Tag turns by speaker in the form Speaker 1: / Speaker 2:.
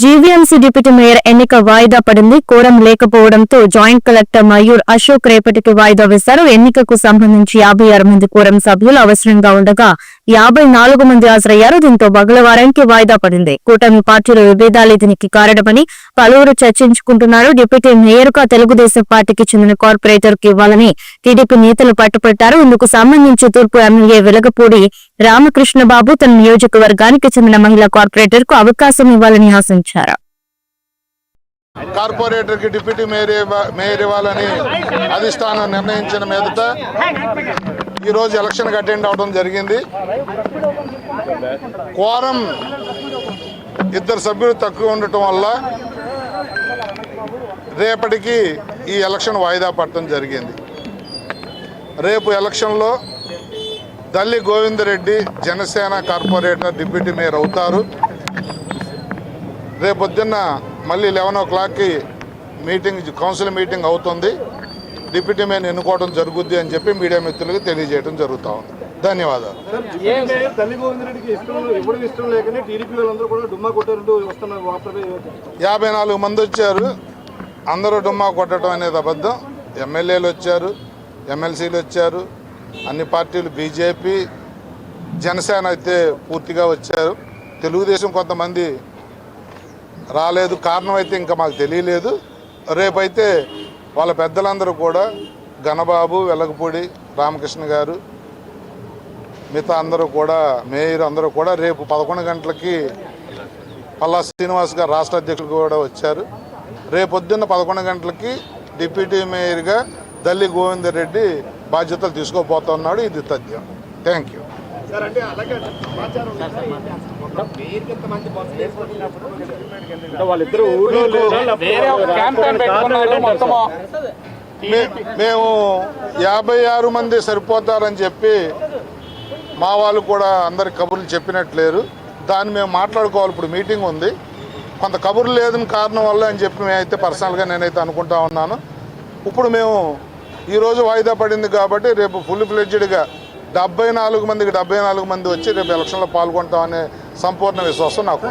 Speaker 1: GVMC deputy mayor ఎన్నిక వాయిదా పడింది. కోరం లేకపోవడంతో జాయింట్ కలెక్టర్ మయూర్ అశోక్ రేపటికి వాయిదా వేశారు. ఎన్నికకు సంబంధించి 56 మంది కోరం సభ్యులు అవసరంగా ఉండగా 54 మంది హాజరయ్యారు. దీంతో మంగళవారానికి వాయిదా పడింది. కూటమి పార్టీల విభేదాలే దీనికి కారణమని పలువురు చర్చించుకుంటున్నారు. డిప్యూటీ మేయర్గా తెలుగుదేశం పార్టీకి చెందిన కార్పొరేటర్ కు ఇవ్వాలని టీడీపీ నేతలు పట్టుపట్టారు. ఇందుకు సంబంధించి తూర్పు ఎమ్మెల్యే వెలగపూడి రామకృష్ణబాబు తన నియోజకవర్గానికి చెందిన మహిళా కార్పొరేటర్ కు అవకాశం ఇవ్వాలని ఆశించారు.
Speaker 2: కార్పొరేటర్ కి డిప్యూటీ మేయర్ ఇవ్వాలని అధిష్టానం నిర్ణయించిన మీదట ఈరోజు ఎలక్షన్ కి అటెండ్ అవడం జరిగింది. కోరం 2 సభ్యులు తక్కువ ఉండటం వల్ల రేపటికి ఈ ఎలక్షన్ వాయిదా పడటం జరిగింది. రేపు ఎలక్షన్లో Dalli Govinda Reddy Janasena corporator deputy mayor అవుతారు. రేపొద్దున్న మళ్ళీ 11 o'clockకి కౌన్సిల్ మీటింగ్ అవుతుంది. డిప్యూటీ మేయర్ని ఎన్నుకోవడం జరుగుద్ది అని చెప్పి మీడియా మిత్రులకు తెలియజేయడం జరుగుతూ ఉంది. ధన్యవాదాలు. 54 మంది వచ్చారు. అందరూ డుమ్మా కొట్టడం అనేది అబద్ధం. ఎమ్మెల్యేలు వచ్చారు, ఎమ్మెల్సీలు వచ్చారు, అన్ని పార్టీలు బీజేపీ జనసేన అయితే పూర్తిగా వచ్చారు. తెలుగుదేశం కొంతమంది రాలేదు. కారణం అయితే ఇంకా మాకు తెలియలేదు. రేపైతే వాళ్ళ పెద్దలందరూ కూడా గణబాబు, వెలగపూడి రామకృష్ణ గారు, మిగతా అందరూ కూడా మేయర్ అందరూ కూడా రేపు 11 గంటలకి పల్లా శ్రీనివాస్ గారు రాష్ట్ర అధ్యక్షులు కూడా వచ్చారు. రేపొద్దున్న 11 గంటలకి డిప్యూటీ మేయర్గా దల్లి గోవిందరెడ్డి బాధ్యతలు తీసుకోబోతున్నాడు. ఇది తథ్యం. Thank you. మేము 56 మంది సరిపోతారని చెప్పి మా వాళ్ళు కూడా అందరికి కబుర్లు చెప్పినట్లేరు. దాన్ని మేము మాట్లాడుకోవాలి. ఇప్పుడు మీటింగ్ ఉంది. కొంత కబుర్లు లేదని కారణం వల్ల అని చెప్పి మేమైతే పర్సనల్గా నేనైతే అనుకుంటా ఉన్నాను. ఇప్పుడు మేము ఈరోజు వాయిదా పడింది కాబట్టి రేపు ఫుల్ ఫ్లెడ్జ్డ్గా 74 మందికి 74 మంది వచ్చి రేపు ఎలక్షన్లో పాల్గొంటామనే సంపూర్ణ విశ్వాసం నాకు.